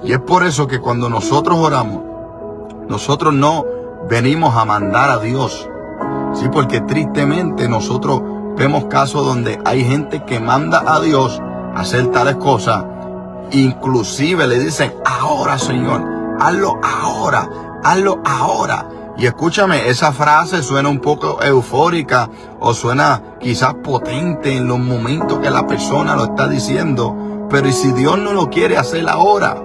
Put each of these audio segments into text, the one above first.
Y es por eso que cuando nosotros oramos, nosotros no venimos a mandar a Dios. Sí, porque tristemente nosotros vemos casos donde hay gente que manda a Dios a hacer tales cosas. Inclusive le dicen, ahora Señor, hazlo ahora, hazlo ahora. Y escúchame, esa frase suena un poco eufórica o suena quizás potente en los momentos que la persona lo está diciendo. Pero ¿y si Dios no lo quiere hacer ahora?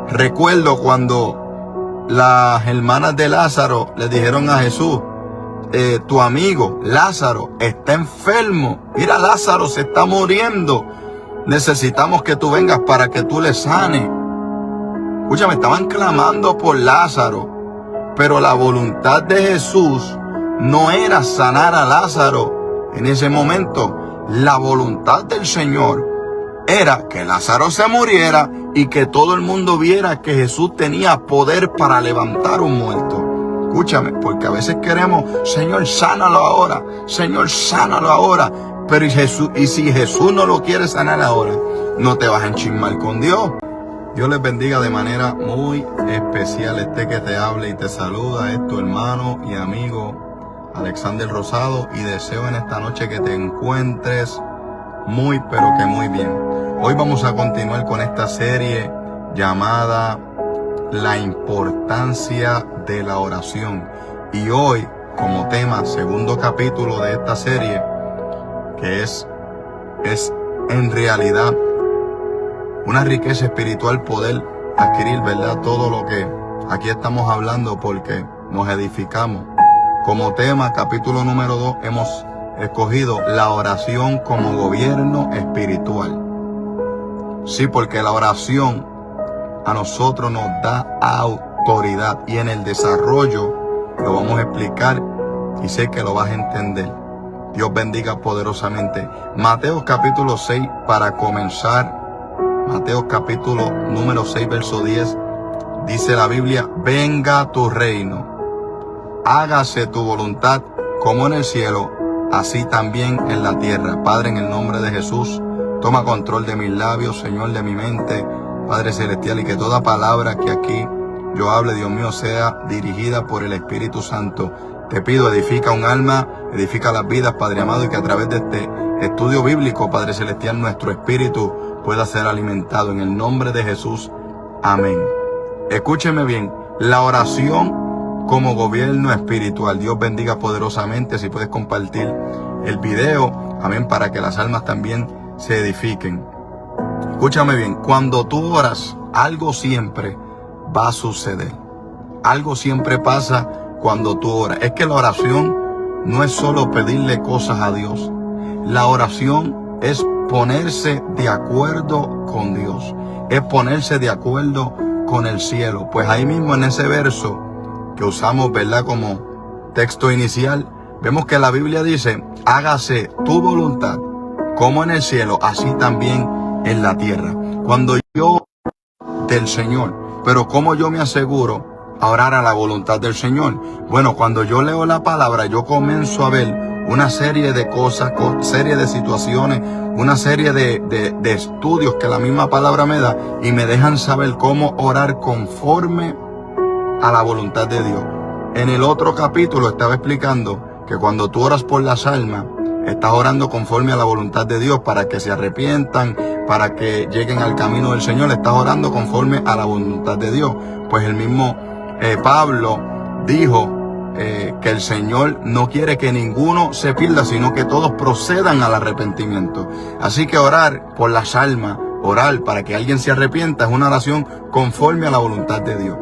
Recuerdo cuando las hermanas de Lázaro le dijeron a Jesús, tu amigo Lázaro está enfermo. Mira, Lázaro se está muriendo. Necesitamos que tú vengas para que tú le sanes. Escúchame, estaban clamando por Lázaro. Pero la voluntad de Jesús no era sanar a Lázaro en ese momento. La voluntad del Señor era que Lázaro se muriera y que todo el mundo viera que Jesús tenía poder para levantar un muerto. Escúchame, porque a veces queremos, Señor, sánalo ahora, Señor, sánalo ahora. Pero y si Jesús no lo quiere sanar ahora, no te vas a enchismar con Dios. Dios les bendiga de manera muy especial. Que te habla y te saluda es tu hermano y amigo Alexander Rosado, y deseo en esta noche que te encuentres muy pero que muy bien. Hoy vamos a continuar con esta serie llamada La importancia de la oración, y hoy como tema, segundo capítulo de esta serie, que es en realidad una riqueza espiritual poder adquirir, ¿verdad? Todo lo que aquí estamos hablando, porque nos edificamos. Como tema, capítulo número 2, hemos escogido la oración como gobierno espiritual. Sí, porque la oración a nosotros nos da autoridad, y en el desarrollo lo vamos a explicar y sé que lo vas a entender. Dios bendiga poderosamente. Mateo capítulo 6 para comenzar. Mateo capítulo número 6, verso 10, dice la Biblia, venga tu reino, hágase tu voluntad como en el cielo, así también en la tierra. Padre, en el nombre de Jesús, toma control de mis labios, Señor, de mi mente, Padre celestial, y que toda palabra que aquí yo hable, Dios mío, sea dirigida por el Espíritu Santo. Te pido, edifica un alma, edifica las vidas, Padre amado, y que a través de este estudio bíblico, Padre celestial, nuestro espíritu pueda ser alimentado en el nombre de Jesús. Amén. Escúcheme bien, la oración como gobierno espiritual. Dios bendiga poderosamente. Si puedes compartir el video, amén, para que las almas también se edifiquen. Escúchame bien, cuando tú oras, algo siempre va a suceder. Algo siempre pasa cuando tú oras. Es que la oración no es solo pedirle cosas a Dios. La oración es ponerse de acuerdo con Dios, es ponerse de acuerdo con el cielo. Pues ahí mismo en ese verso que usamos, ¿verdad?, como texto inicial, vemos que la Biblia dice, hágase tu voluntad como en el cielo, así también en la tierra. Cuando yo del Señor, pero ¿cómo yo me aseguro a orar a la voluntad del Señor? Bueno, cuando yo leo la palabra, yo comienzo a ver una serie de cosas, serie de situaciones, una serie de estudios que la misma palabra me da y me dejan saber cómo orar conforme a la voluntad de Dios. En el otro capítulo estaba explicando que cuando tú oras por las almas, estás orando conforme a la voluntad de Dios para que se arrepientan, para que lleguen al camino del Señor. Estás orando conforme a la voluntad de Dios. Pues el mismo Pablo dijo que el Señor no quiere que ninguno se pierda, sino que todos procedan al arrepentimiento. Así que orar por las almas, orar para que alguien se arrepienta, es una oración conforme a la voluntad de Dios.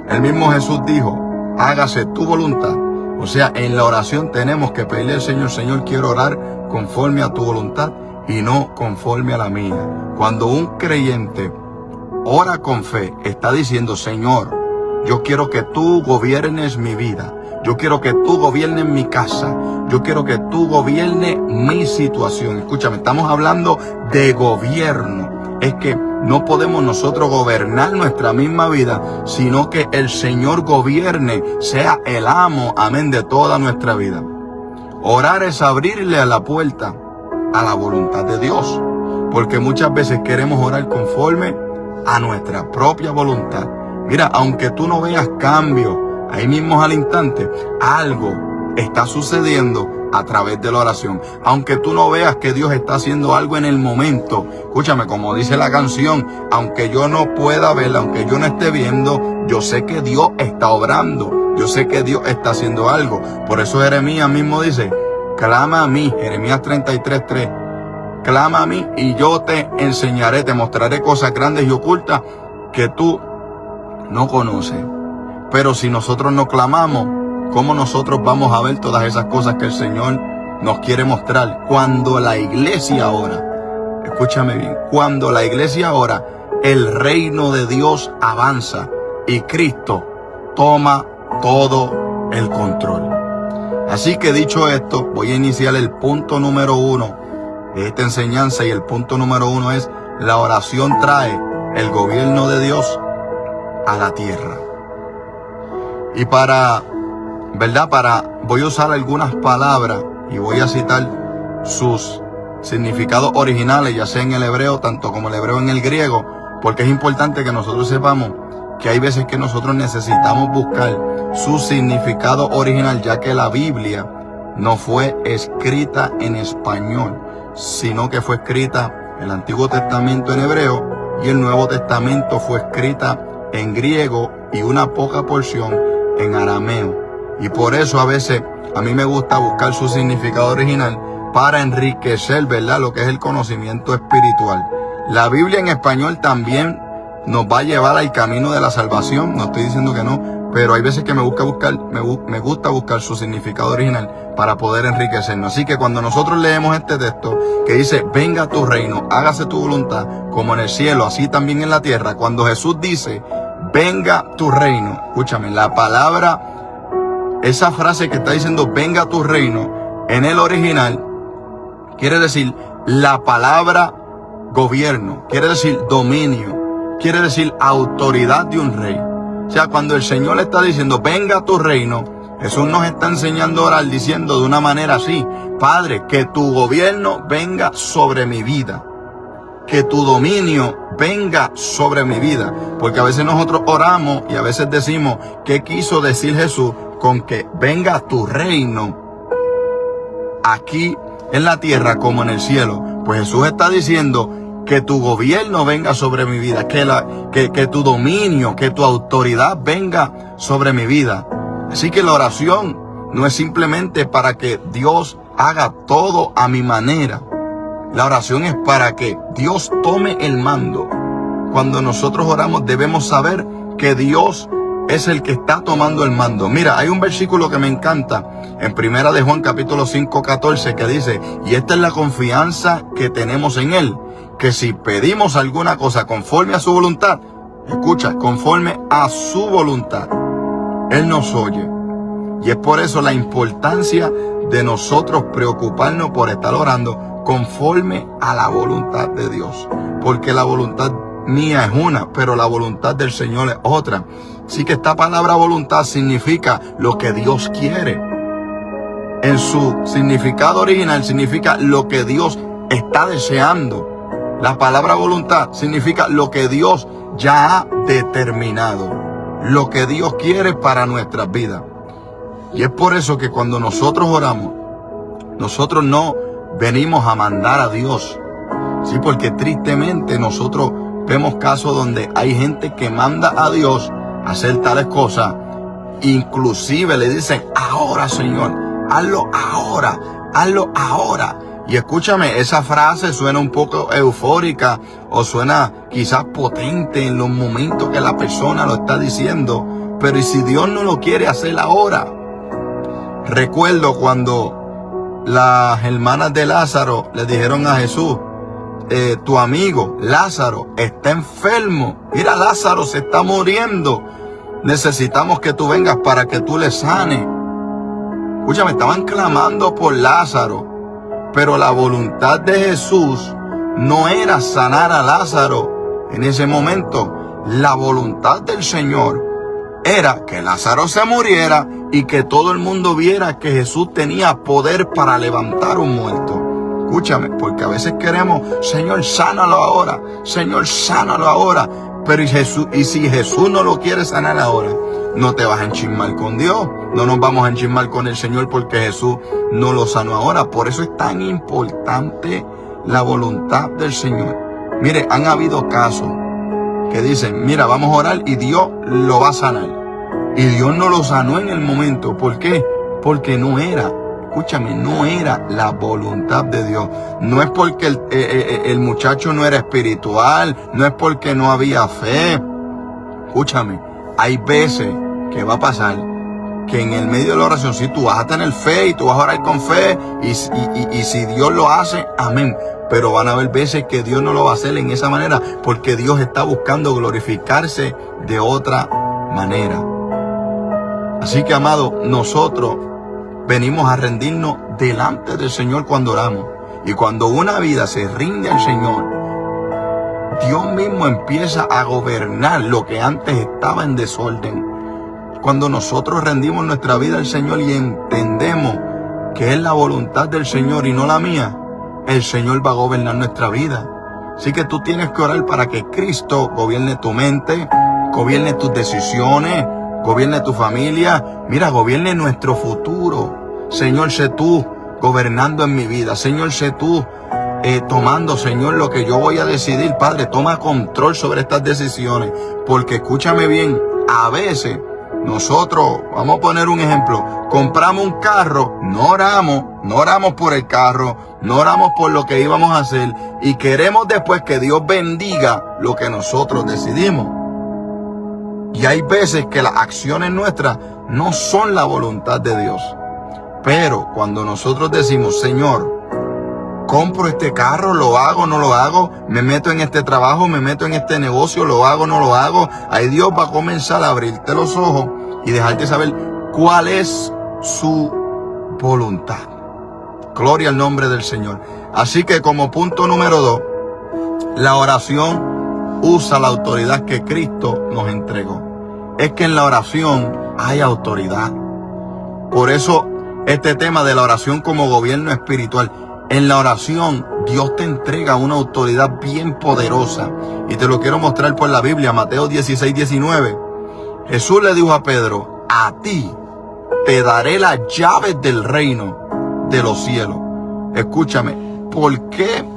El mismo Jesús dijo, hágase tu voluntad. O sea, en la oración tenemos que pedirle al Señor, Señor, quiero orar conforme a tu voluntad y no conforme a la mía. Cuando un creyente ora con fe, está diciendo, Señor, yo quiero que tú gobiernes mi vida. Yo quiero que tú gobiernes mi casa. Yo quiero que tú gobiernes mi situación. Escúchame, estamos hablando de gobierno. Es que no podemos nosotros gobernar nuestra misma vida, sino que el Señor gobierne, sea el amo, amén, de toda nuestra vida. Orar es abrirle a la puerta a la voluntad de Dios. Porque muchas veces queremos orar conforme a nuestra propia voluntad. Mira, aunque tú no veas cambio ahí mismo al instante, algo está sucediendo a través de la oración. Aunque tú no veas que Dios está haciendo algo en el momento, escúchame, como dice la canción, aunque yo no pueda verla, aunque yo no esté viendo, yo sé que Dios está obrando, yo sé que Dios está haciendo algo. Por eso Jeremías mismo dice, clama a mí, Jeremías 33:3, clama a mí y yo te enseñaré, te mostraré cosas grandes y ocultas que tú no conoces. Pero si nosotros no clamamos, ¿cómo nosotros vamos a ver todas esas cosas que el Señor nos quiere mostrar? Cuando la iglesia ora, escúchame bien, cuando la iglesia ora, el reino de Dios avanza y Cristo toma todo el control. Así que dicho esto, voy a iniciar el punto número 1 de esta enseñanza, y el punto número 1 es: la oración trae el gobierno de Dios a la tierra. Y voy a usar algunas palabras y voy a citar sus significados originales, ya sea en el hebreo, tanto como el hebreo en el griego, porque es importante que nosotros sepamos que hay veces que nosotros necesitamos buscar su significado original, ya que la Biblia no fue escrita en español, sino que fue escrita el Antiguo Testamento en hebreo y el Nuevo Testamento fue escrita en griego y una poca porción en arameo. Y por eso a veces a mí me gusta buscar su significado original para enriquecer, ¿verdad?, lo que es el conocimiento espiritual. La Biblia en español también nos va a llevar al camino de la salvación, no estoy diciendo que no, pero hay veces que me gusta buscar su significado original para poder enriquecernos. Así que cuando nosotros leemos este texto que dice, venga tu reino, hágase tu voluntad, como en el cielo, así también en la tierra, cuando Jesús dice, venga tu reino, escúchame, la palabra, esa frase que está diciendo, venga tu reino, en el original, quiere decir la palabra gobierno, quiere decir dominio, quiere decir autoridad de un rey. O sea, cuando el Señor le está diciendo, venga tu reino, Jesús nos está enseñando a orar diciendo de una manera así, Padre, que tu gobierno venga sobre mi vida, que tu dominio venga sobre mi vida. Porque a veces nosotros oramos y a veces decimos, ¿qué quiso decir Jesús con que venga tu reino aquí en la tierra como en el cielo? Pues Jesús está diciendo que tu gobierno venga sobre mi vida, que tu dominio, que tu autoridad venga sobre mi vida. Así que la oración no es simplemente para que Dios haga todo a mi manera. La oración es para que Dios tome el mando. Cuando nosotros oramos debemos saber que Dios es el que está tomando el mando. Mira, hay un versículo que me encanta en 1 de Juan capítulo 5:14 que dice, y esta es la confianza que tenemos en Él, que si pedimos alguna cosa conforme a su voluntad, escucha, conforme a su voluntad, Él nos oye. Y es por eso la importancia de nosotros preocuparnos por estar orando conforme a la voluntad de Dios. Porque la voluntad mía es una, pero la voluntad del Señor es otra. Así que esta palabra voluntad significa lo que Dios quiere. En su significado original significa lo que Dios está deseando. La palabra voluntad significa lo que Dios ya ha determinado, lo que Dios quiere para nuestras vidas. Y es por eso que cuando nosotros oramos, nosotros no venimos a mandar a Dios. Sí, porque tristemente nosotros vemos casos donde hay gente que manda a Dios a hacer tales cosas. Inclusive le dicen, ahora Señor, hazlo ahora, hazlo ahora. Y escúchame, esa frase suena un poco eufórica o suena quizás potente en los momentos que la persona lo está diciendo. Pero ¿y si Dios no lo quiere hacer ahora? Recuerdo cuando las hermanas de Lázaro le dijeron a Jesús, tu amigo Lázaro está enfermo. Mira, Lázaro se está muriendo. Necesitamos que tú vengas para que tú le sanes. Escúchame, estaban clamando por Lázaro. Pero la voluntad de Jesús no era sanar a Lázaro en ese momento. La voluntad del Señor era que Lázaro se muriera y que todo el mundo viera que Jesús tenía poder para levantar un muerto. Escúchame, porque a veces queremos, Señor, sánalo ahora, Señor, sánalo ahora. Pero y si Jesús no lo quiere sanar ahora, no te vas a enchismar con Dios. No nos vamos a enchismar con el Señor porque Jesús no lo sanó ahora. Por eso es tan importante la voluntad del Señor. Mire, han habido casos que dicen, mira, vamos a orar y Dios lo va a sanar. Y Dios no lo sanó en el momento. ¿Por qué? Porque no era, escúchame, no era la voluntad de Dios. No es porque el muchacho no era espiritual, no es porque no había fe. Escúchame, hay veces que va a pasar que en el medio de la oración, si tú vas a tener fe y tú vas a orar con fe, y si Dios lo hace, amén. Pero van a haber veces que Dios no lo va a hacer en esa manera, porque Dios está buscando glorificarse de otra manera. Así que, amado, nosotros venimos a rendirnos delante del Señor cuando oramos. Y cuando una vida se rinde al Señor, Dios mismo empieza a gobernar lo que antes estaba en desorden. Cuando nosotros rendimos nuestra vida al Señor y entendemos que es la voluntad del Señor y no la mía, el Señor va a gobernar nuestra vida. Así que tú tienes que orar para que Cristo gobierne tu mente, gobierne tus decisiones, gobierne tu familia. Mira, gobierne nuestro futuro. Señor, sé tú gobernando en mi vida. Señor, sé tú tomando, Señor, lo que yo voy a decidir. Padre, toma control sobre estas decisiones. Porque escúchame bien, a veces nosotros, vamos a poner un ejemplo, compramos un carro, no oramos por el carro, no oramos por lo que íbamos a hacer y queremos después que Dios bendiga lo que nosotros decidimos. Y hay veces que las acciones nuestras no son la voluntad de Dios. Pero cuando nosotros decimos, Señor, compro este carro, lo hago, no lo hago, me meto en este trabajo, me meto en este negocio, lo hago, no lo hago, ahí Dios va a comenzar a abrirte los ojos y dejarte saber cuál es su voluntad. Gloria al nombre del Señor. Así que como punto número 2, la oración usa la autoridad que Cristo nos entregó. Es que en la oración hay autoridad. Por eso este tema de la oración como gobierno espiritual. En la oración, Dios te entrega una autoridad bien poderosa. Y te lo quiero mostrar por la Biblia, Mateo 16:19. Jesús le dijo a Pedro, a ti te daré las llaves del reino de los cielos. Escúchame, ¿por qué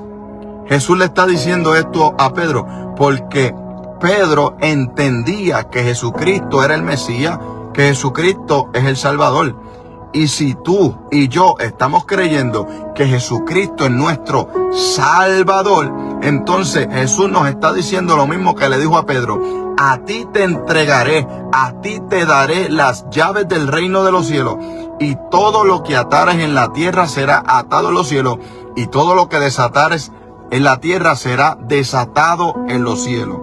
Jesús le está diciendo esto a Pedro? Porque Pedro entendía que Jesucristo era el Mesías, que Jesucristo es el Salvador. Y si tú y yo estamos creyendo que Jesucristo es nuestro Salvador, entonces Jesús nos está diciendo lo mismo que le dijo a Pedro. A ti te entregaré, a ti te daré las llaves del reino de los cielos. Y todo lo que atares en la tierra será atado en los cielos. Y todo lo que desatares en la tierra será desatado en los cielos.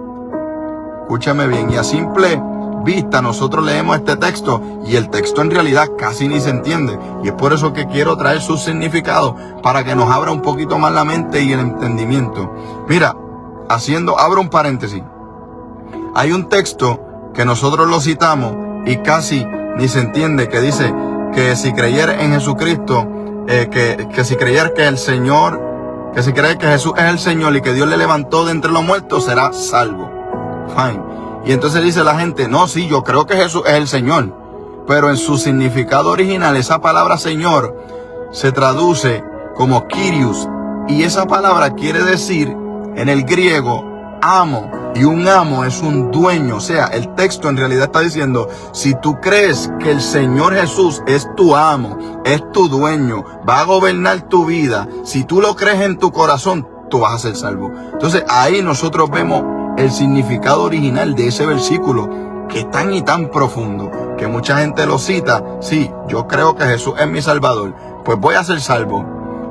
Escúchame bien, y a simple vista nosotros leemos este texto y el texto en realidad casi ni se entiende, y es por eso que quiero traer su significado para que nos abra un poquito más la mente y el entendimiento. Mira, abro un paréntesis, hay un texto que nosotros lo citamos y casi ni se entiende, que dice que si creyera en Jesucristo, que si creyera que el Señor, que si cree que Jesús es el Señor y que Dios le levantó de entre los muertos, será salvo. Fine. Y entonces dice la gente, no, sí, yo creo que Jesús es el Señor. Pero en su significado original, esa palabra Señor se traduce como Kyrios. Y esa palabra quiere decir, en el griego, amo. Y un amo es un dueño. O sea, el texto en realidad está diciendo, si tú crees que el Señor Jesús es tu amo, es tu dueño, va a gobernar tu vida, si tú lo crees en tu corazón, tú vas a ser salvo. Entonces ahí nosotros vemos el significado original de ese versículo, que es tan y tan profundo, que mucha gente lo cita. Sí, yo creo que Jesús es mi Salvador, pues voy a ser salvo.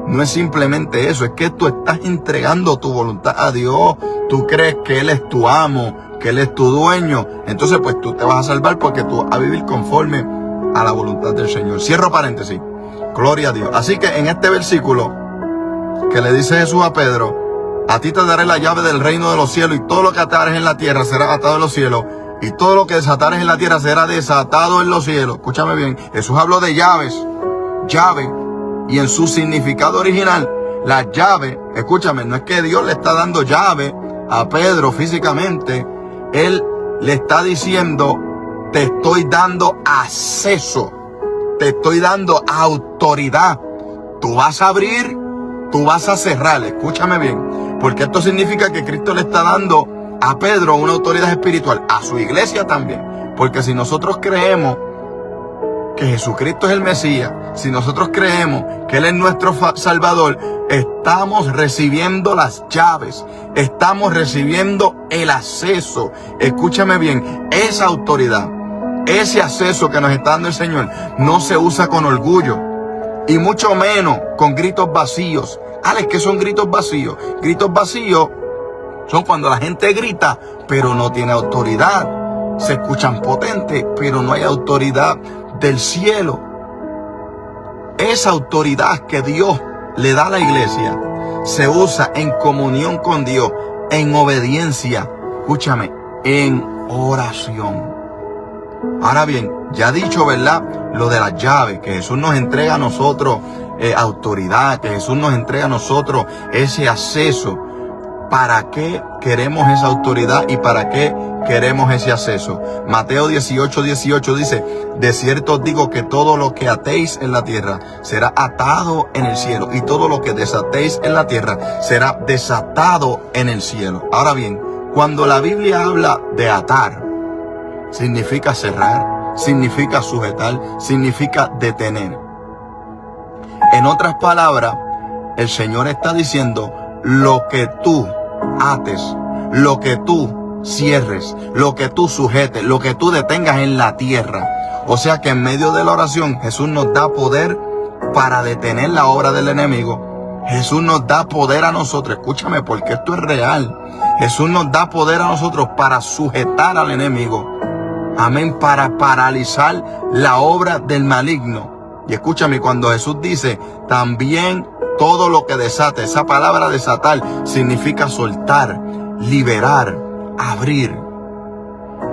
No es simplemente eso, es que tú estás entregando tu voluntad a Dios. Tú crees que Él es tu amo, que Él es tu dueño. Entonces pues tú te vas a salvar porque tú vas a vivir conforme a la voluntad del Señor. Cierro paréntesis. Gloria a Dios. Así que en este versículo que le dice Jesús a Pedro, a ti te daré la llave del reino de los cielos, y todo lo que atares en la tierra será atado en los cielos, y todo lo que desatares en la tierra será desatado en los cielos. Escúchame bien, Jesús habló de llaves, llave, y en su significado original, la llave, escúchame, no es que Dios le está dando llave a Pedro físicamente, Él le está diciendo, te estoy dando acceso, te estoy dando autoridad. Tú vas a abrir, tú vas a cerrar. Escúchame bien, porque esto significa que Cristo le está dando a Pedro una autoridad espiritual, a su iglesia también. Porque si nosotros creemos que Jesucristo es el Mesías, si nosotros creemos que Él es nuestro Salvador, estamos recibiendo las llaves, estamos recibiendo el acceso. Escúchame bien, esa autoridad, ese acceso que nos está dando el Señor, no se usa con orgullo y mucho menos con gritos vacíos. Alex, ¿qué son gritos vacíos? Gritos vacíos son cuando la gente grita, pero no tiene autoridad. Se escuchan potentes, pero no hay autoridad del cielo. Esa autoridad que Dios le da a la iglesia se usa en comunión con Dios, en obediencia, escúchame, en oración. Ahora bien, ya dicho, ¿verdad? Lo de las llaves, que Jesús nos entrega a nosotros autoridad, que Jesús nos entrega a nosotros ese acceso. ¿Para qué queremos esa autoridad y para qué queremos ese acceso? Mateo 18:18 dice, de cierto os digo que todo lo que atéis en la tierra será atado en el cielo, y todo lo que desatéis en la tierra será desatado en el cielo. Ahora bien, cuando la Biblia habla de atar, significa cerrar, significa sujetar, significa detener. En otras palabras, el Señor está diciendo, lo que tú ates, lo que tú cierres, lo que tú sujetes, lo que tú detengas en la tierra. O sea que en medio de la oración Jesús nos da poder para detener la obra del enemigo. Jesús nos da poder a nosotros, escúchame, porque esto es real. Jesús nos da poder a nosotros para sujetar al enemigo. Amén, para paralizar la obra del maligno. Y escúchame, cuando Jesús dice, también todo lo que desate, esa palabra desatar significa soltar, liberar, abrir.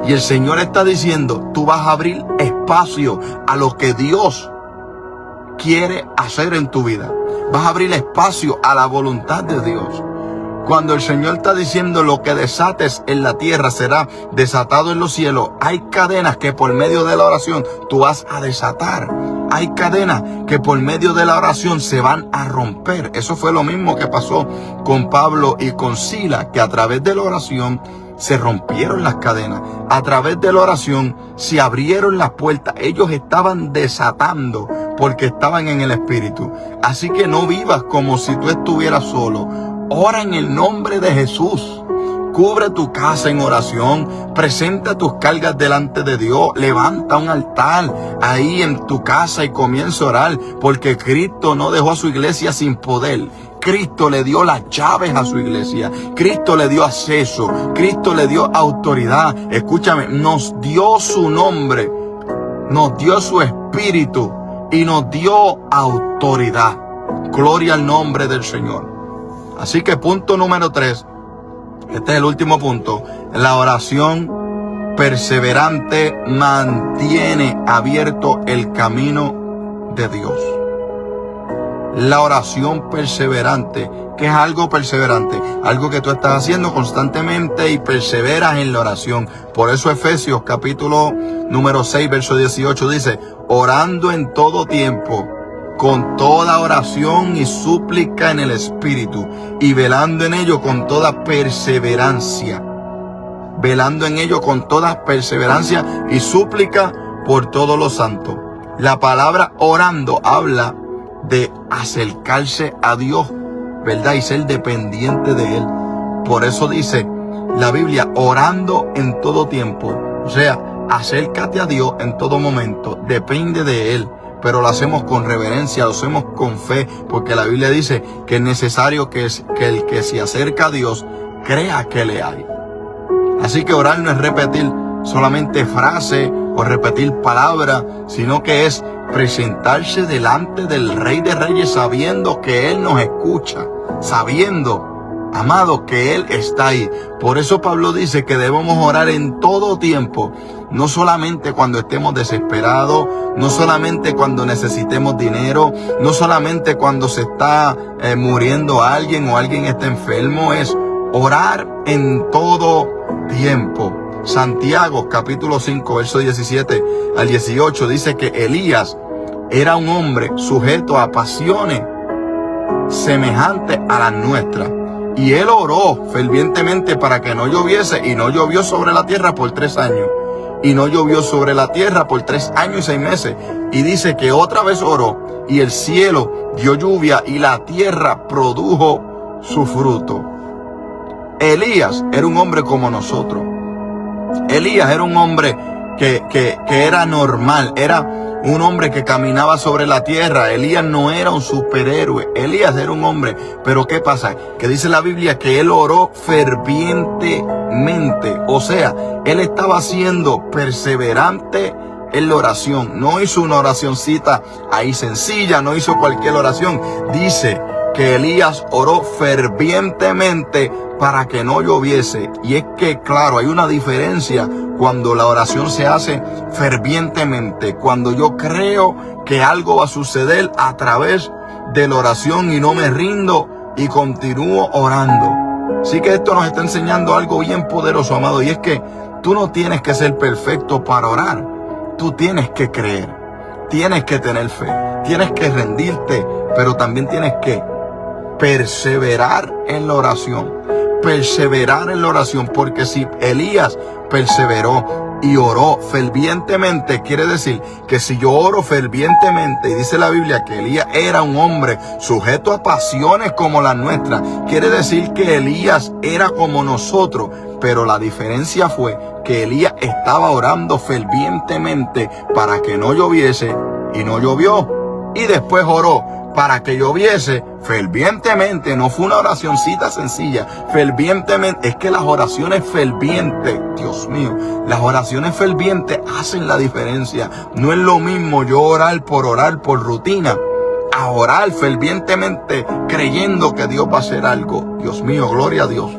Y el Señor está diciendo, tú vas a abrir espacio a lo que Dios quiere hacer en tu vida. Vas a abrir espacio a la voluntad de Dios. Cuando el Señor está diciendo, lo que desates en la tierra será desatado en los cielos, hay cadenas que por medio de la oración tú vas a desatar. Hay cadenas que por medio de la oración se van a romper. Eso fue lo mismo que pasó con Pablo y con Silas, que a través de la oración se rompieron las cadenas. A través de la oración se abrieron las puertas. Ellos estaban desatando porque estaban en el Espíritu. Así que no vivas como si tú estuvieras solo. Ora en el nombre de Jesús. Cubre tu casa en oración, presenta tus cargas delante de Dios, levanta un altar ahí en tu casa y comienza a orar, porque Cristo no dejó a su iglesia sin poder. Cristo le dio las llaves a su iglesia, Cristo le dio acceso, Cristo le dio autoridad. Escúchame, nos dio su nombre, nos dio su espíritu y nos dio autoridad. Gloria al nombre del Señor. Así que punto número 3. Este es el último punto. La oración perseverante mantiene abierto el camino de Dios. La oración perseverante. ¿Qué es algo perseverante? Algo que tú estás haciendo constantemente y perseveras en la oración. Por eso Efesios capítulo número 6, verso 18 dice, orando en todo tiempo, con toda oración y súplica en el Espíritu, y velando en ello con toda perseverancia. Velando en ello con toda perseverancia y súplica por todos los santos. La palabra orando habla de acercarse a Dios, ¿verdad? Y ser dependiente de Él. Por eso dice la Biblia, orando en todo tiempo. O sea, acércate a Dios en todo momento, depende de Él. Pero lo hacemos con reverencia, lo hacemos con fe, porque la Biblia dice que es necesario que el que se acerca a Dios crea que le hay. Así que orar no es repetir solamente frases o repetir palabras, sino que es presentarse delante del Rey de Reyes sabiendo que Él nos escucha, sabiendo, amado, que Él está ahí. Por eso Pablo dice que debemos orar en todo tiempo, no solamente cuando estemos desesperados, no solamente cuando necesitemos dinero, no solamente cuando se está muriendo alguien o alguien está enfermo, es orar en todo tiempo. Santiago capítulo 5, verso 17 al 18 dice que Elías era un hombre sujeto a pasiones semejantes a las nuestras. Y él oró fervientemente para que no lloviese, y no llovió sobre la tierra por 3 años. Y no llovió sobre la tierra por 3 años y 6 meses. Y dice que otra vez oró, y el cielo dio lluvia, y la tierra produjo su fruto. Elías era un hombre como nosotros. Elías era un hombre que era normal, era un hombre que caminaba sobre la tierra. Elías no era un superhéroe, Elías era un hombre. Pero ¿qué pasa? Que dice la Biblia que él oró fervientemente. O sea, él estaba siendo perseverante en la oración. No hizo una oracioncita ahí sencilla, no hizo cualquier oración. Dice que Elías oró fervientemente para que no lloviese. Y es que, claro, hay una diferencia cuando la oración se hace fervientemente, cuando yo creo que algo va a suceder a través de la oración y no me rindo y continúo orando. Así que esto nos está enseñando algo bien poderoso, amado, y es que tú no tienes que ser perfecto para orar. Tú tienes que creer, tienes que tener fe, tienes que rendirte, pero también tienes que perseverar en la oración. Perseverar en la oración, porque si Elías perseveró y oró fervientemente, quiere decir que si yo oro fervientemente, y dice la Biblia que Elías era un hombre sujeto a pasiones como las nuestras, quiere decir que Elías era como nosotros, pero la diferencia fue que Elías estaba orando fervientemente para que no lloviese, y no llovió, y después oró para que lloviese fervientemente. No fue una oracioncita sencilla, fervientemente. Es que las oraciones fervientes, Dios mío, las oraciones fervientes hacen la diferencia. No es lo mismo yo orar por rutina, a orar fervientemente creyendo que Dios va a hacer algo. Dios mío, gloria a Dios.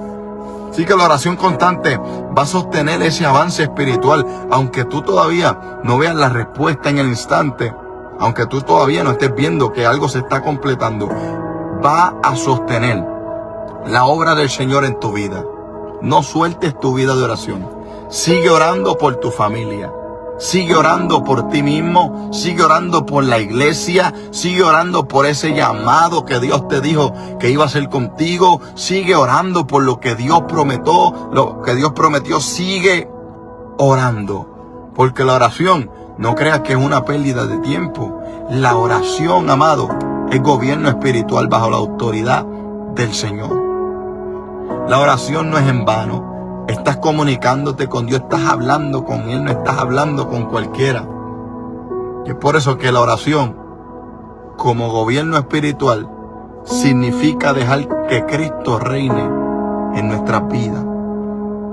Así que la oración constante va a sostener ese avance espiritual, aunque tú todavía no veas la respuesta en el instante. Aunque tú todavía no estés viendo que algo se está completando, va a sostener la obra del Señor en tu vida. No sueltes tu vida de oración. Sigue orando por tu familia. Sigue orando por ti mismo. Sigue orando por la iglesia. Sigue orando por ese llamado que Dios te dijo que iba a hacer contigo. Sigue orando por lo que Dios prometió. Sigue orando. Porque la oración, no creas que es una pérdida de tiempo. La oración, amado, es gobierno espiritual bajo la autoridad del Señor. La oración no es en vano. Estás comunicándote con Dios, estás hablando con Él, no estás hablando con cualquiera. Y es por eso que la oración, como gobierno espiritual, significa dejar que Cristo reine en nuestras vidas.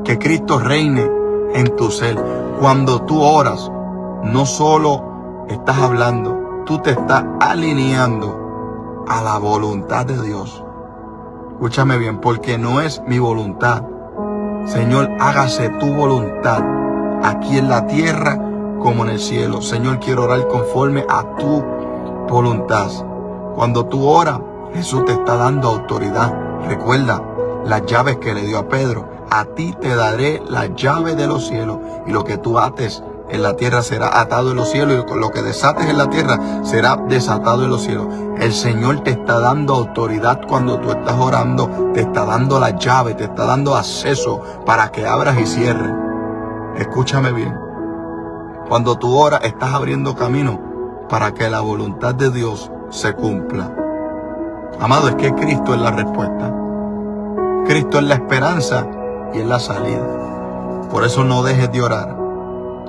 Que Cristo reine en tu ser. Cuando tú oras, no solo estás hablando, tú te estás alineando a la voluntad de Dios. Escúchame bien, porque no es mi voluntad. Señor, hágase tu voluntad aquí en la tierra como en el cielo. Señor, quiero orar conforme a tu voluntad. Cuando tú oras, Jesús te está dando autoridad. Recuerda las llaves que le dio a Pedro. A ti te daré las llaves de los cielos, y lo que tú ates en la tierra será atado en los cielos, y lo que desates en la tierra será desatado en los cielos. El Señor te está dando autoridad cuando tú estás orando, te está dando la llave, te está dando acceso para que abras y cierres. Escúchame bien. Cuando tú oras, estás abriendo camino para que la voluntad de Dios se cumpla. Amado, es que Cristo es la respuesta. Cristo es la esperanza y es la salida. Por eso no dejes de orar.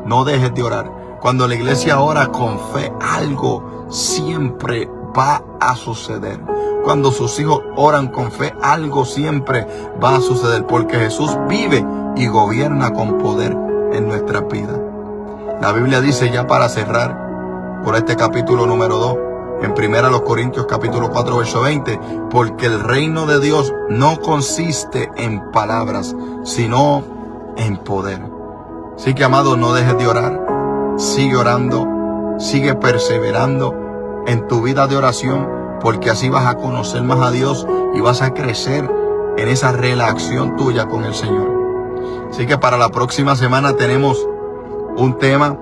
No dejes de orar. Cuando la iglesia ora con fe, algo siempre va a suceder. Cuando sus hijos oran con fe, algo siempre va a suceder. Porque Jesús vive y gobierna con poder en nuestra vida. La Biblia dice, ya para cerrar por este capítulo número 2, en 1 Corintios capítulo 4, verso 20, porque el reino de Dios no consiste en palabras, sino en poder. Así que, amado, no dejes de orar. Sigue orando, sigue perseverando en tu vida de oración, porque así vas a conocer más a Dios y vas a crecer en esa relación tuya con el Señor. Así que para la próxima semana tenemos un tema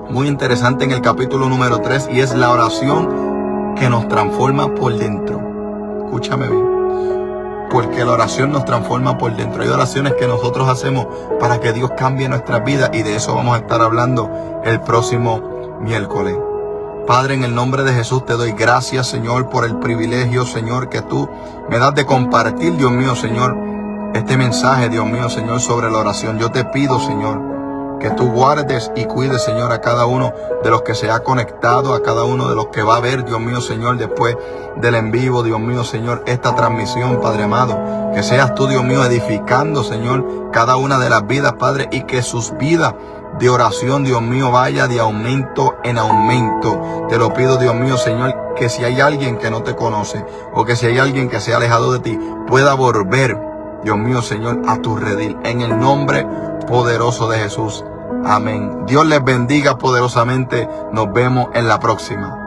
muy interesante en el capítulo número 3 y es la oración que nos transforma por dentro. Escúchame bien, porque la oración nos transforma por dentro. Hay oraciones que nosotros hacemos para que Dios cambie nuestras vidas y de eso vamos a estar hablando el próximo miércoles. Padre, en el nombre de Jesús te doy gracias, Señor, por el privilegio, Señor, que tú me das de compartir, Dios mío, Señor, este mensaje, Dios mío, Señor, sobre la oración. Yo te pido, Señor, que tú guardes y cuides, Señor, a cada uno de los que se ha conectado, a cada uno de los que va a ver, Dios mío, Señor, después del en vivo, Dios mío, Señor, esta transmisión, Padre amado. Que seas tú, Dios mío, edificando, Señor, cada una de las vidas, Padre, y que sus vidas de oración, Dios mío, vaya de aumento en aumento. Te lo pido, Dios mío, Señor, que si hay alguien que no te conoce o que si hay alguien que se ha alejado de ti, pueda volver, Dios mío, Señor, a tu redil. En el nombre poderoso de Jesús. Amén. Dios les bendiga poderosamente. Nos vemos en la próxima.